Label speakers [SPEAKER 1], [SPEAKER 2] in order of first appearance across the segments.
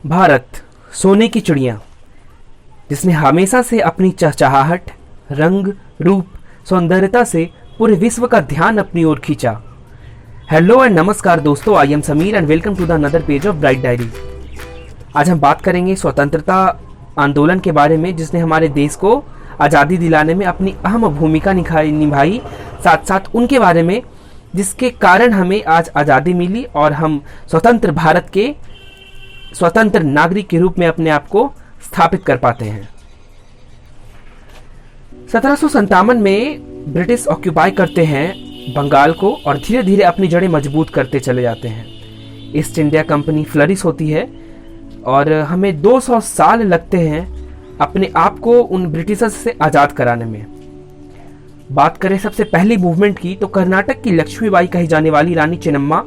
[SPEAKER 1] भारत सोने की चिड़िया, जिसने हमेशा से अपनी चहचहाहट, रंग, रूप, सौंदर्यता से पूरे विश्व का ध्यान अपनी ओर खींचा। हेलो एंड नमस्कार दोस्तों, I am Sameer and welcome to the another page of Bright Diary. आज हम बात करेंगे स्वतंत्रता आंदोलन के बारे में, जिसने हमारे देश को आज़ादी दिलाने में अपनी अहम भूमिका निभाई। साथ साथ उनके बारे में जिसके कारण हमें आज आज़ादी मिली और हम स्वतंत्र भारत के स्वतंत्र नागरिक के रूप में अपने आप को स्थापित कर पाते हैं। 1757 में ब्रिटिश ऑक्यूपाई करते हैं बंगाल को और धीरे धीरे अपनी जड़ें मजबूत करते चले जाते हैं। ईस्ट इंडिया कंपनी फ्लरिश होती है और हमें 200 साल लगते हैं अपने आप को उन ब्रिटिशर्स से आज़ाद कराने में। बात करें सबसे पहली मूवमेंट की, तो कर्नाटक की लक्ष्मीबाई कही जाने वाली रानी चेन्नम्मा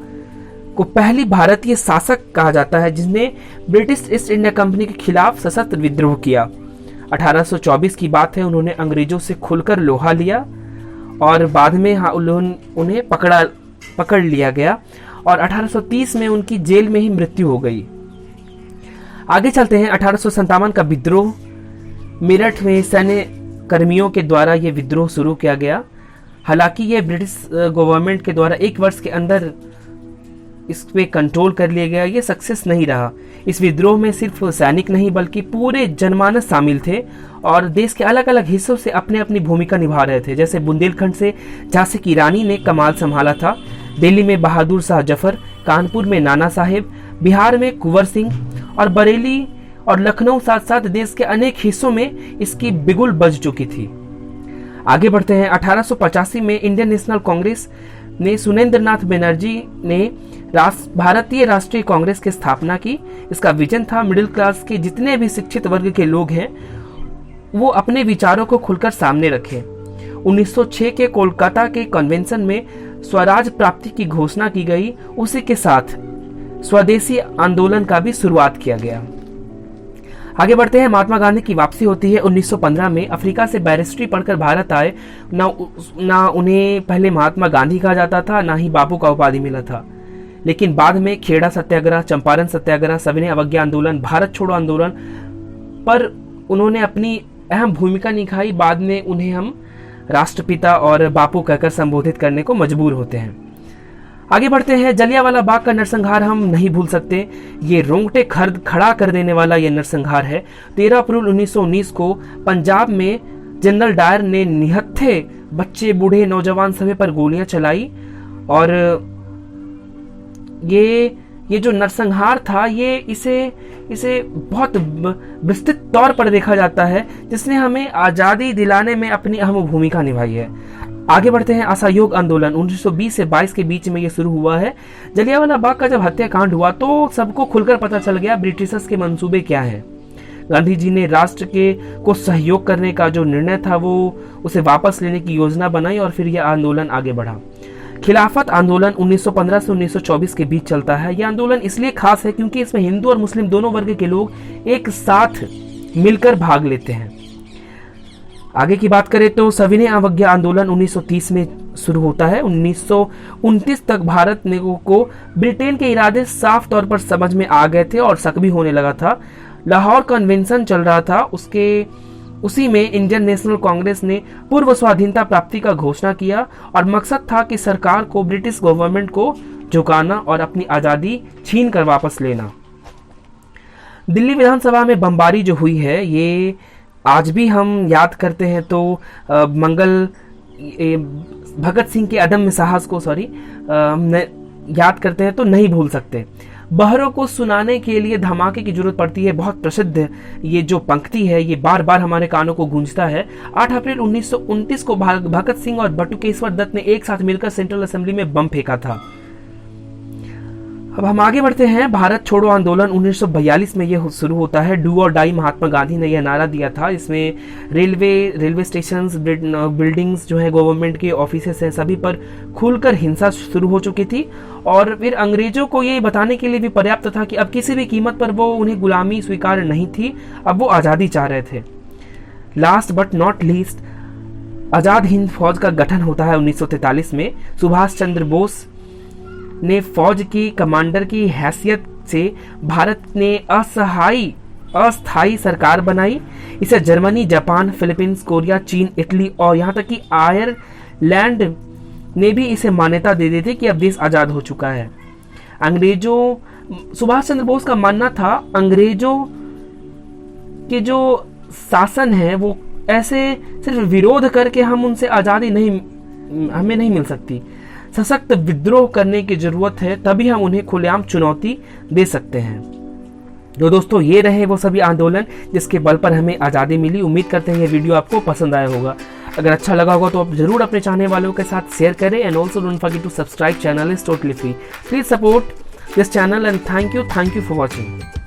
[SPEAKER 1] को पहली भारतीय शासक कहा जाता है जिसने ब्रिटिश ईस्ट इंडिया कंपनी के खिलाफ सशस्त्र विद्रोह किया। 1824 की बात है, उन्होंने अंग्रेजों से खुलकर लोहा लिया और बाद में उन्हें पकड़ लिया गया और 1830 में उनकी जेल में ही मृत्यु हो गई। आगे चलते हैं। 1857 का विद्रोह, मेरठ में सैन्य कर्मियों के द्वारा यह विद्रोह शुरू किया गया। हालांकि यह ब्रिटिश गवर्नमेंट के द्वारा 1 वर्ष के अंदर इस पे कंट्रोल कर लिया गया। ये सक्सेस नहीं रहा। इस विद्रोह में सिर्फ सैनिक नहीं बल्कि पूरे जनमानस शामिल थे और देश के अलग अलग हिस्सों से अपने अपनी भूमिका निभा रहे थे। जैसे बुंदेलखंड से झांसी की रानी ने कमाल संभाला था, दिल्ली में बहादुर शाह जफर, कानपुर में नाना साहेब, बिहार में कुंवर सिंह और बरेली और लखनऊ साथ साथ देश के अनेक हिस्सों में इसकी बिगुल बज चुकी थी। आगे बढ़ते हैं। 1885 में इंडियन नेशनल कांग्रेस ने सुरेंद्रनाथ बनर्जी ने भारतीय राष्ट्रीय कांग्रेस की स्थापना की। इसका विजन था मिडिल क्लास के जितने भी शिक्षित वर्ग के लोग हैं वो अपने विचारों को खुलकर सामने रखें। 1906 के कोलकाता के कन्वेंशन में स्वराज प्राप्ति की घोषणा की गई। उसी के साथ स्वदेशी आंदोलन का भी शुरुआत किया गया। आगे बढ़ते हैं। महात्मा गांधी की वापसी होती है 1915 में। अफ्रीका से बैरिस्ट्री पढ़कर भारत आए। ना उन्हें पहले महात्मा गांधी कहा जाता था, ना ही बापू का उपाधि मिला था। लेकिन बाद में खेड़ा सत्याग्रह, चंपारण सत्याग्रह, सविनय अवज्ञा आंदोलन, भारत छोड़ो आंदोलन पर उन्होंने अपनी अहम भूमिका निभाई। बाद में उन्हें हम राष्ट्रपिता और बापू कहकर संबोधित करने को मजबूर होते हैं। आगे बढ़ते हैं। जलियांवाला बाग का नरसंहार हम नहीं भूल सकते। ये रोंगटे खड़ा कर देने वाला ये नरसंहार है। 13 अप्रैल 1919 को पंजाब में जनरल डायर ने निहत्थे बच्चे, बूढ़े, नौजवान सभी पर गोलियां चलाई और ये जो नरसंहार था ये इसे बहुत विस्तृत तौर पर देखा जाता है, जिसने हमें आज़ादी दिलाने में अपनी अहम भूमिका निभाई है। आगे बढ़ते हैं। असहयोग आंदोलन 1920 से 22 के बीच में ये शुरू हुआ है। जलियांवाला बाग का जब हत्याकांड हुआ तो सबको खुलकर पता चल गया ब्रिटिशर्स के मंसूबे क्या हैं। गांधी जी ने राष्ट्र को सहयोग करने का जो निर्णय था वो उसे वापस लेने की योजना बनाई और फिर यह आंदोलन आगे बढ़ा। खिलाफत आंदोलन 1915 से 1924 के बीच चलता है। यह आंदोलन इसलिए खास है क्योंकि इसमें हिंदू और मुस्लिम दोनों वर्ग के लोग एक साथ मिलकर भाग लेते हैं। आगे की बात करें तो सविनय अवज्ञा आंदोलन 1930 में शुरू होता है। 1929 तक भारत को ब्रिटेन के इरादे साफ तौर पर समझ में आ गए थे और शक भी होने लगा था। लाहौर कन्वेंशन चल रहा था, उसी में इंडियन नेशनल कांग्रेस ने पूर्व स्वाधीनता प्राप्ति का घोषणा किया और मकसद था कि सरकार को ब्रिटिश गवर्नमेंट को झुकाना और अपनी आज़ादी छीन कर वापस लेना। दिल्ली विधानसभा में बमबारी जो हुई है ये आज भी हम याद करते हैं तो भगत सिंह के अदम्य साहस को याद करते हैं तो नहीं भूल सकते। बहरों को सुनाने के लिए धमाके की जरूरत पड़ती है। बहुत प्रसिद्ध ये जो पंक्ति है ये बार बार हमारे कानों को गूंजता है। 8 अप्रैल 1929 को भगत सिंह और बटुकेश्वर दत्त ने एक साथ मिलकर सेंट्रल असेंबली में बम फेंका था। अब हम आगे बढ़ते हैं। भारत छोड़ो आंदोलन 1942 में यह शुरू होता है। डू और डाई महात्मा गांधी ने यह नारा दिया था। इसमें रेलवे स्टेशंस, बिल्डिंग्स जो है गवर्नमेंट के ऑफिसेस हैं सभी पर खुलकर हिंसा शुरू हो चुकी थी और फिर अंग्रेजों को ये बताने के लिए भी पर्याप्त था कि अब किसी भी कीमत पर वो उन्हें गुलामी स्वीकार नहीं थी, अब वो आज़ादी चाह रहे थे। Last but not least, Azad Hind फौज का गठन होता है 1943 में। सुभाष चंद्र बोस ने फौज की कमांडर की हैसियत से भारत ने अस्थायी सरकार बनाई। इसे जर्मनी, जापान, फिलीपींस, कोरिया, चीन, इटली और यहाँ तक कि आयरलैंड ने भी इसे मान्यता दे दी थी कि अब देश आज़ाद हो चुका है। सुभाष चंद्र बोस का मानना था अंग्रेजों के जो शासन है वो ऐसे सिर्फ विरोध करके हम उनसे आज़ादी हमें नहीं मिल सकती। सशक्त विद्रोह करने की जरूरत है, तभी हम उन्हें खुलेआम चुनौती दे सकते हैं। तो दोस्तों ये रहे वो सभी आंदोलन जिसके बल पर हमें आज़ादी मिली। उम्मीद करते हैं ये वीडियो आपको पसंद आया होगा। अगर अच्छा लगा होगा तो आप जरूर अपने चाहने वालों के साथ शेयर करें। And also don't forget to subscribe, channel is totally free. Please support this channel and thank you for watching.